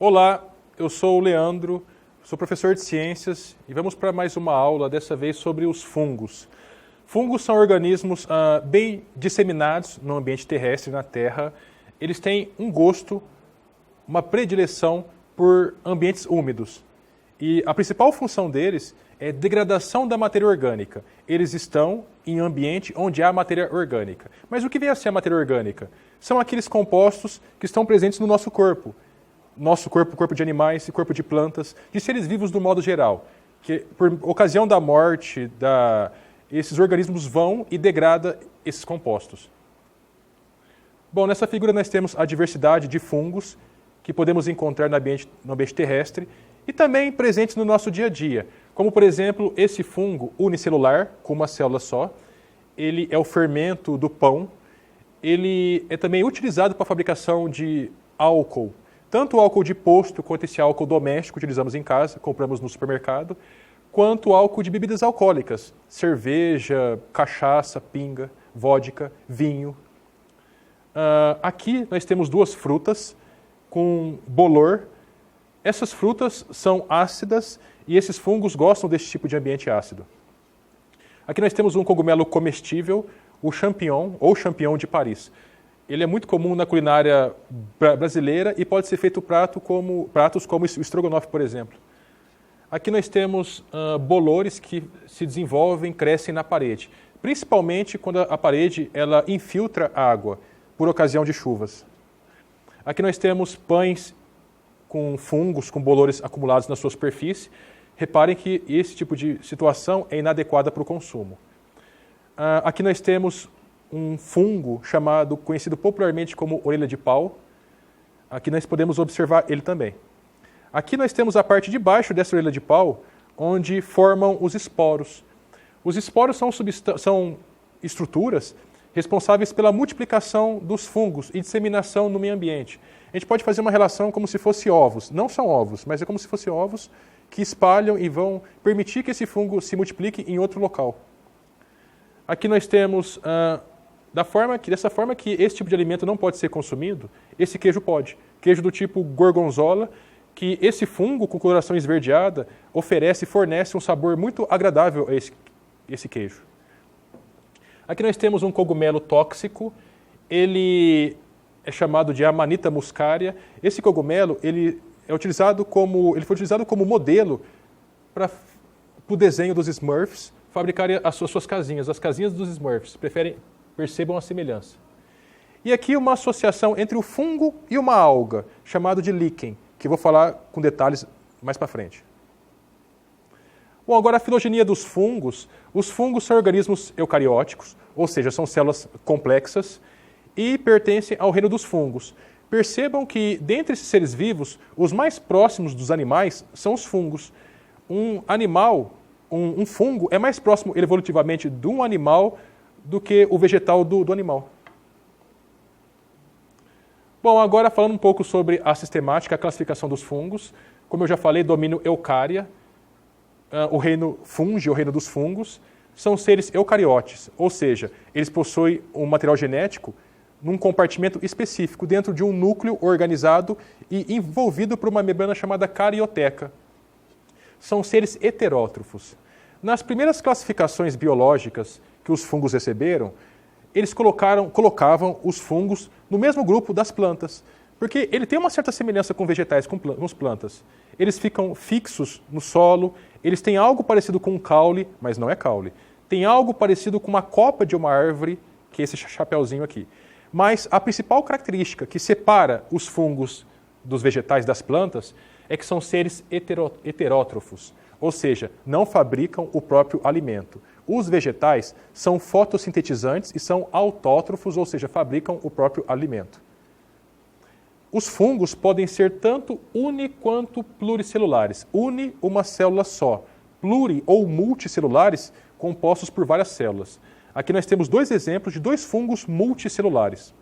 Olá, eu sou o Leandro, sou professor de ciências e vamos para mais uma aula, dessa vez sobre os fungos. Fungos são organismos bem disseminados no ambiente terrestre, na Terra. Eles têm um gosto, uma predileção por ambientes úmidos. E a principal função deles é degradação da matéria orgânica. Eles estão em ambiente onde há matéria orgânica. Mas o que vem a ser a matéria orgânica? São aqueles compostos que estão presentes no nosso corpo. Nosso corpo, corpo de animais e corpo de plantas, de seres vivos do modo geral, que por ocasião da morte, esses organismos vão e degradam esses compostos. Bom, nessa figura nós temos a diversidade de fungos que podemos encontrar no ambiente terrestre e também presentes no nosso dia a dia, como por exemplo esse fungo unicelular, com uma célula só. Ele é o fermento do pão. Ele é também utilizado para a fabricação de álcool, tanto o álcool de posto quanto esse álcool doméstico que utilizamos em casa, compramos no supermercado, quanto o álcool de bebidas alcoólicas, cerveja, cachaça, pinga, vodka, vinho. Aqui nós temos duas frutas com bolor. Essas frutas são ácidas e esses fungos gostam desse tipo de ambiente ácido. Aqui nós temos um cogumelo comestível, o champignon ou champignon de Paris. Ele é muito comum na culinária brasileira e pode ser feito pratos como o estrogonofe, por exemplo. Aqui nós temos bolores que se desenvolvem, crescem na parede, principalmente quando a parede ela infiltra água por ocasião de chuvas. Aqui nós temos pães com fungos, com bolores acumulados na sua superfície. Reparem que esse tipo de situação é inadequada para o consumo. Aqui nós temos um fungo conhecido popularmente como orelha de pau. Aqui nós podemos observar ele também. Aqui nós temos a parte de baixo dessa orelha de pau, onde formam os esporos. Os esporos são estruturas responsáveis pela multiplicação dos fungos e disseminação no meio ambiente. A gente pode fazer uma relação como se fossem ovos. Não são ovos, mas é como se fossem ovos que espalham e vão permitir que esse fungo se multiplique em outro local. Aqui nós temos dessa forma que esse tipo de alimento não pode ser consumido, esse queijo pode. Queijo do tipo gorgonzola, que esse fungo com coloração esverdeada fornece um sabor muito agradável a esse queijo. Aqui nós temos um cogumelo tóxico, ele é chamado de Amanita muscaria. Esse cogumelo ele foi utilizado como modelo para o desenho dos Smurfs fabricarem as suas casinhas, as casinhas dos Smurfs. Percebam a semelhança. E aqui uma associação entre o fungo e uma alga, chamado de líquen, que eu vou falar com detalhes mais para frente. Bom, agora a filogenia dos fungos. Os fungos são organismos eucarióticos, ou seja, são células complexas e pertencem ao reino dos fungos. Percebam que, dentre esses seres vivos, os mais próximos dos animais são os fungos. Um fungo é mais próximo evolutivamente de um animal do que o vegetal do animal. Bom, agora falando um pouco sobre a sistemática, a classificação dos fungos. Como eu já falei, domínio Eukarya, o reino Fungi, o reino dos fungos, são seres eucariotes, ou seja, eles possuem um material genético num compartimento específico, dentro de um núcleo organizado e envolvido por uma membrana chamada carioteca. São seres heterótrofos. Nas primeiras classificações biológicas que os fungos receberam, eles colocavam os fungos no mesmo grupo das plantas, porque ele tem uma certa semelhança com vegetais, com as plantas. Eles ficam fixos no solo, eles têm algo parecido com um caule, mas não é caule. Tem algo parecido com uma copa de uma árvore, que é esse chapeuzinho aqui. Mas a principal característica que separa os fungos dos vegetais das plantas é que são seres heterótrofos, ou seja, não fabricam o próprio alimento. Os vegetais são fotossintetizantes e são autótrofos, ou seja, fabricam o próprio alimento. Os fungos podem ser tanto uni quanto pluricelulares. Uni, uma célula só. Pluri ou multicelulares, compostos por várias células. Aqui nós temos dois exemplos de dois fungos multicelulares.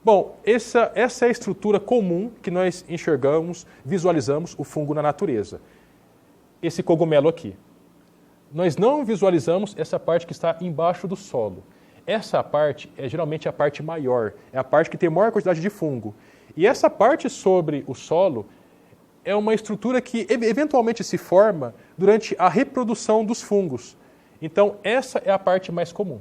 Bom, essa é a estrutura comum que nós enxergamos, visualizamos o fungo na natureza. Esse cogumelo aqui. Nós não visualizamos essa parte que está embaixo do solo. Essa parte é geralmente a parte maior, é a parte que tem maior quantidade de fungo. E essa parte sobre o solo é uma estrutura que eventualmente se forma durante a reprodução dos fungos. Então, essa é a parte mais comum.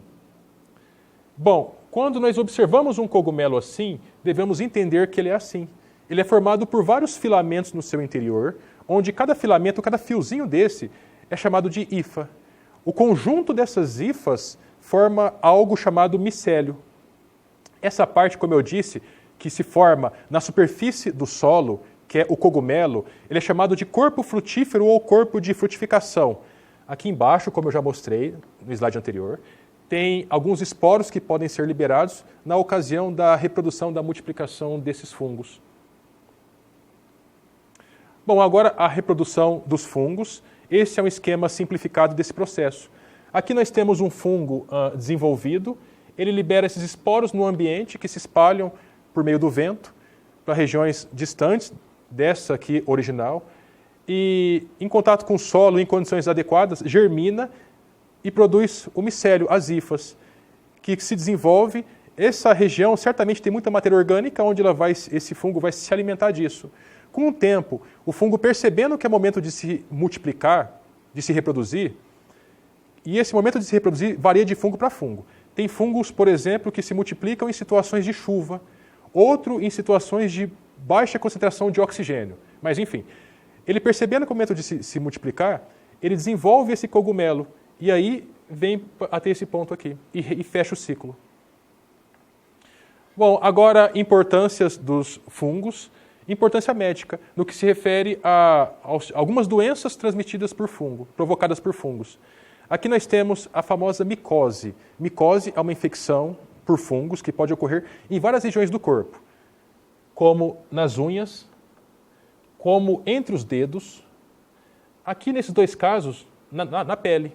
Bom, quando nós observamos um cogumelo assim, devemos entender que ele é assim. Ele é formado por vários filamentos no seu interior, onde cada filamento, cada fiozinho desse, é chamado de hifa. O conjunto dessas hifas forma algo chamado micélio. Essa parte, como eu disse, que se forma na superfície do solo, que é o cogumelo, ele é chamado de corpo frutífero ou corpo de frutificação. Aqui embaixo, como eu já mostrei no slide anterior, tem alguns esporos que podem ser liberados na ocasião da reprodução, da multiplicação desses fungos. Bom, agora a reprodução dos fungos. Esse é um esquema simplificado desse processo. Aqui nós temos um fungo desenvolvido, ele libera esses esporos no ambiente que se espalham por meio do vento para regiões distantes dessa aqui original e, em contato com o solo, em condições adequadas, germina e produz o micélio, as hifas, que se desenvolve. Essa região certamente tem muita matéria orgânica onde esse fungo vai se alimentar disso. Com o tempo, o fungo percebendo que é momento de se multiplicar, de se reproduzir, e esse momento de se reproduzir varia de fungo para fungo. Tem fungos, por exemplo, que se multiplicam em situações de chuva, outro em situações de baixa concentração de oxigênio. Mas, enfim, ele percebendo que é o momento de se multiplicar, ele desenvolve esse cogumelo, e aí vem até esse ponto aqui, e fecha o ciclo. Bom, agora importâncias dos fungos. Importância médica, no que se refere a algumas doenças transmitidas por fungo, provocadas por fungos. Aqui nós temos a famosa micose. Micose é uma infecção por fungos que pode ocorrer em várias regiões do corpo, como nas unhas, como entre os dedos, aqui nesses dois casos, na pele.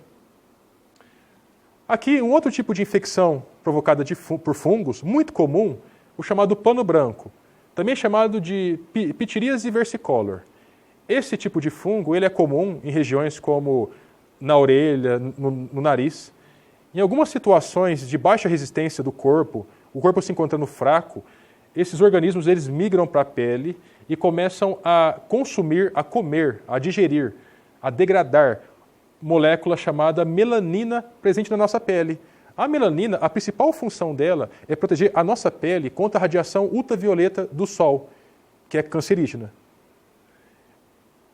Aqui um outro tipo de infecção provocada por fungos, muito comum, o chamado pano branco. Também chamado de pitiríase versicolor. Esse tipo de fungo ele é comum em regiões como na orelha, no nariz. Em algumas situações de baixa resistência do corpo, o corpo se encontrando fraco, esses organismos eles migram para a pele e começam a consumir, a comer, a digerir, a degradar molécula chamada melanina presente na nossa pele. A melanina, a principal função dela é proteger a nossa pele contra a radiação ultravioleta do sol, que é cancerígena.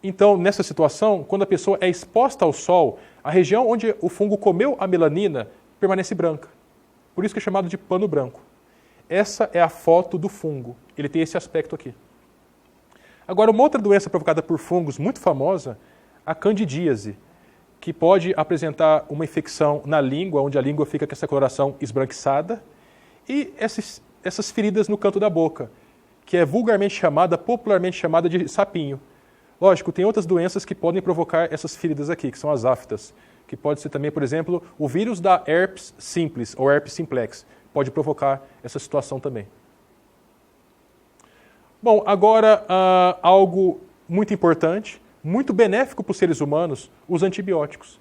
Então, nessa situação, quando a pessoa é exposta ao sol, a região onde o fungo comeu a melanina permanece branca. Por isso que é chamado de pano branco. Essa é a foto do fungo. Ele tem esse aspecto aqui. Agora, uma outra doença provocada por fungos muito famosa, a candidíase, que pode apresentar uma infecção na língua, onde a língua fica com essa coloração esbranquiçada, e essas feridas no canto da boca, que é popularmente chamada de sapinho. Lógico, tem outras doenças que podem provocar essas feridas aqui, que são as aftas, que pode ser também, por exemplo, o vírus da herpes simplex, ou herpes simplex, pode provocar essa situação também. Bom, agora algo muito importante, muito benéfico para os seres humanos, os antibióticos.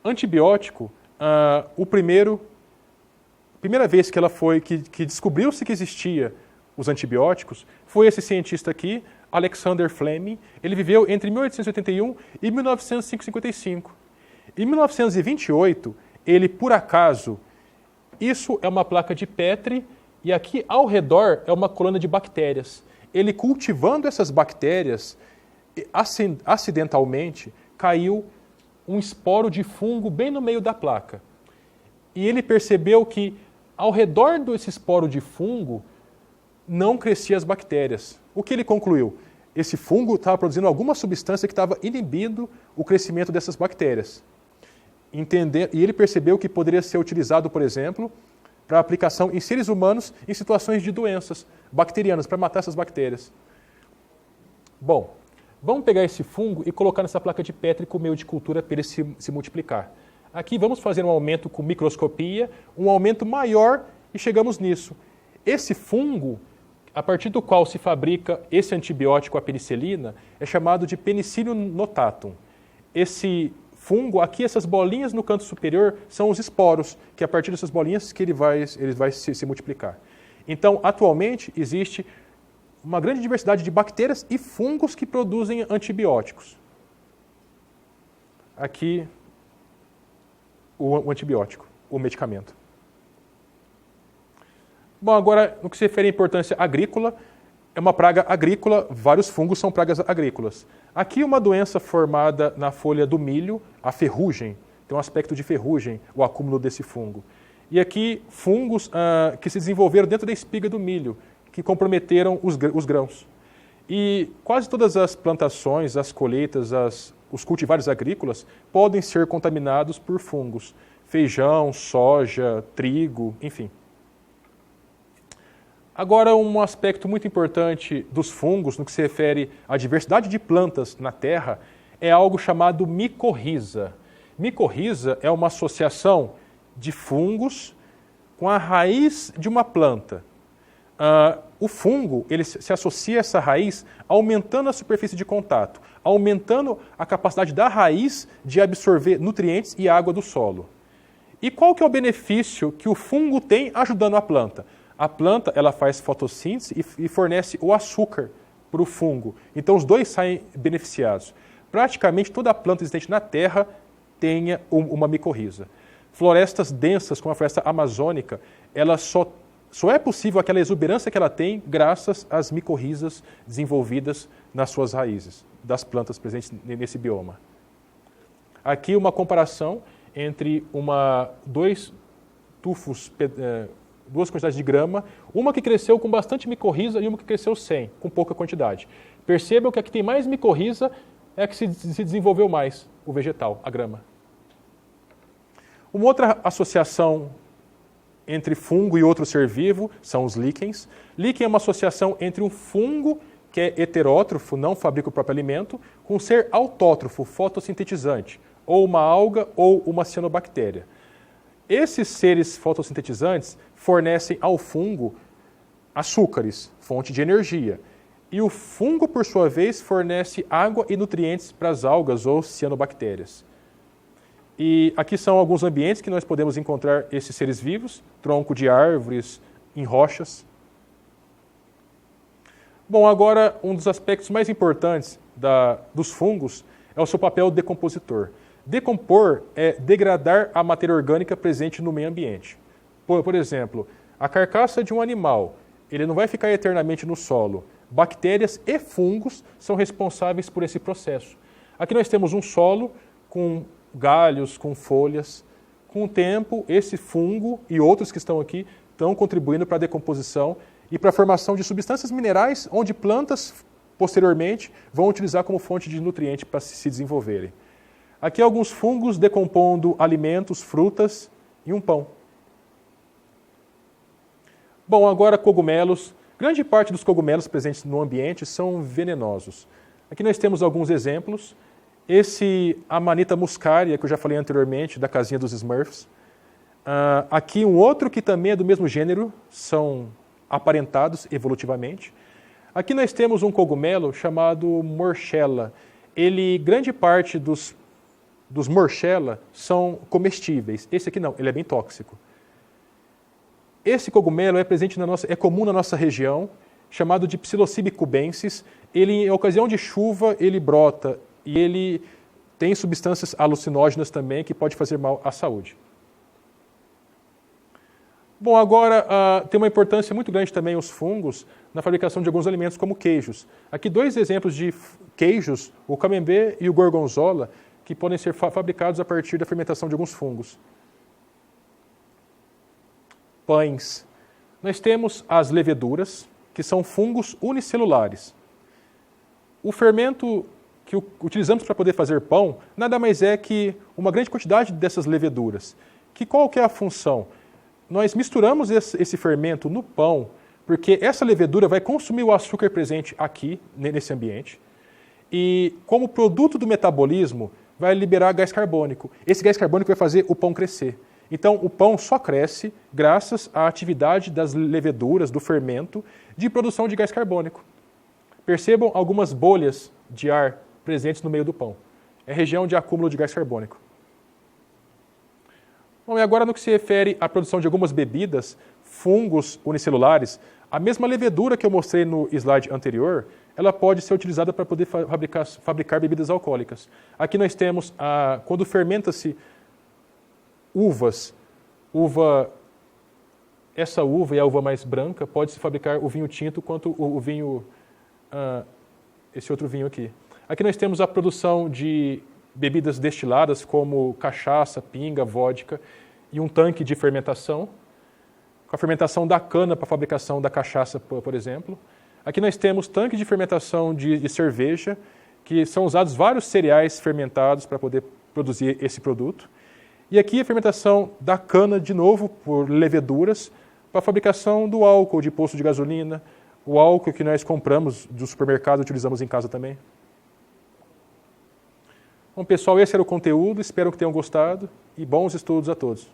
Antibiótico, a primeira vez que descobriu-se que existia os antibióticos, foi esse cientista aqui, Alexander Fleming. Ele viveu entre 1881 e 1955. Em 1928, ele, por acaso, isso é uma placa de Petri, e aqui ao redor é uma colônia de bactérias. Ele cultivando essas bactérias, acidentalmente, caiu um esporo de fungo bem no meio da placa. E ele percebeu que, ao redor desse esporo de fungo, não cresciam as bactérias. O que ele concluiu? Esse fungo estava produzindo alguma substância que estava inibindo o crescimento dessas bactérias. E ele percebeu que poderia ser utilizado, por exemplo, para aplicação em seres humanos em situações de doenças bacterianas, para matar essas bactérias. Bom, vamos pegar esse fungo e colocar nessa placa de Petri com meio de cultura para ele se multiplicar. Aqui vamos fazer um aumento com microscopia, um aumento maior e chegamos nisso. Esse fungo, a partir do qual se fabrica esse antibiótico, a penicilina, é chamado de Penicillium notatum. Esse fungo, aqui essas bolinhas no canto superior são os esporos, que é a partir dessas bolinhas que ele vai se multiplicar. Então, atualmente, existe uma grande diversidade de bactérias e fungos que produzem antibióticos. Aqui, o antibiótico, o medicamento. Bom, agora, no que se refere à importância agrícola, é uma praga agrícola, vários fungos são pragas agrícolas. Aqui uma doença formada na folha do milho, a ferrugem, tem um aspecto de ferrugem, o acúmulo desse fungo. E aqui fungos que se desenvolveram dentro da espiga do milho, que comprometeram os grãos. E quase todas as plantações, as colheitas, os cultivares agrícolas podem ser contaminados por fungos. Feijão, soja, trigo, enfim. Agora, um aspecto muito importante dos fungos, no que se refere à diversidade de plantas na Terra, é algo chamado micorriza. Micorriza é uma associação de fungos com a raiz de uma planta. O fungo ele se associa a essa raiz aumentando a superfície de contato, aumentando a capacidade da raiz de absorver nutrientes e água do solo. E qual que é o benefício que o fungo tem ajudando a planta? A planta ela faz fotossíntese e fornece o açúcar para o fungo. Então os dois saem beneficiados. Praticamente toda a planta existente na Terra tem uma micorriza. Florestas densas, como a floresta amazônica, ela só é possível aquela exuberância que ela tem graças às micorrizas desenvolvidas nas suas raízes, das plantas presentes nesse bioma. Aqui uma comparação entre duas quantidades de grama, uma que cresceu com bastante micorriza e uma que cresceu sem, com pouca quantidade. Percebam que a que tem mais micorriza é a que se desenvolveu mais, o vegetal, a grama. Uma outra associação entre fungo e outro ser vivo são os líquens. Líquen é uma associação entre um fungo, que é heterótrofo, não fabrica o próprio alimento, com um ser autótrofo, fotossintetizante, ou uma alga ou uma cianobactéria. Esses seres fotossintetizantes fornecem ao fungo açúcares, fonte de energia. E o fungo, por sua vez, fornece água e nutrientes para as algas ou cianobactérias. E aqui são alguns ambientes que nós podemos encontrar esses seres vivos, tronco de árvores, em rochas. Bom, agora um dos aspectos mais importantes dos fungos é o seu papel decompositor. Decompor é degradar a matéria orgânica presente no meio ambiente. Por exemplo, a carcaça de um animal, ele não vai ficar eternamente no solo. Bactérias e fungos são responsáveis por esse processo. Aqui nós temos um solo com galhos, com folhas. Com o tempo, esse fungo e outros que estão aqui estão contribuindo para a decomposição e para a formação de substâncias minerais, onde plantas, posteriormente, vão utilizar como fonte de nutriente para se desenvolverem. Aqui alguns fungos decompondo alimentos, frutas e um pão. Bom, agora cogumelos. Grande parte dos cogumelos presentes no ambiente são venenosos. Aqui nós temos alguns exemplos. Esse Amanita muscaria, que eu já falei anteriormente, da casinha dos Smurfs. Aqui um outro que também é do mesmo gênero, são aparentados evolutivamente. Aqui nós temos um cogumelo chamado Morchella. Grande parte dos Morchella são comestíveis. Esse aqui não, ele é bem tóxico. Esse cogumelo é comum na nossa região, chamado de Psilocybe cubensis. Ele, em ocasião de chuva, ele brota e ele tem substâncias alucinógenas também que pode fazer mal à saúde. Bom, agora tem uma importância muito grande também os fungos na fabricação de alguns alimentos como queijos. Aqui dois exemplos de queijos, o camembert e o gorgonzola, que podem ser fabricados a partir da fermentação de alguns fungos. Pães. Nós temos as leveduras, que são fungos unicelulares. O fermento que utilizamos para poder fazer pão nada mais é que uma grande quantidade dessas leveduras. Qual que é a função? Nós misturamos esse fermento no pão, porque essa levedura vai consumir o açúcar presente aqui, nesse ambiente, e como produto do metabolismo, vai liberar gás carbônico. Esse gás carbônico vai fazer o pão crescer. Então, o pão só cresce graças à atividade das leveduras, do fermento, de produção de gás carbônico. Percebam algumas bolhas de ar presentes no meio do pão. É região de acúmulo de gás carbônico. Bom, e agora no que se refere à produção de algumas bebidas, fungos unicelulares, a mesma levedura que eu mostrei no slide anterior, ela pode ser utilizada para poder fabricar bebidas alcoólicas. Aqui nós temos, quando fermenta-se uvas, essa uva é a uva mais branca, pode-se fabricar o vinho tinto quanto o vinho, esse outro vinho aqui. Aqui nós temos a produção de bebidas destiladas como cachaça, pinga, vodka e um tanque de fermentação, com a fermentação da cana para a fabricação da cachaça, por exemplo. Aqui nós temos tanque de fermentação de cerveja, que são usados vários cereais fermentados para poder produzir esse produto. E aqui a fermentação da cana, de novo, por leveduras, para a fabricação do álcool de posto de gasolina, o álcool que nós compramos do supermercado e utilizamos em casa também. Bom, pessoal, esse era o conteúdo, espero que tenham gostado e bons estudos a todos.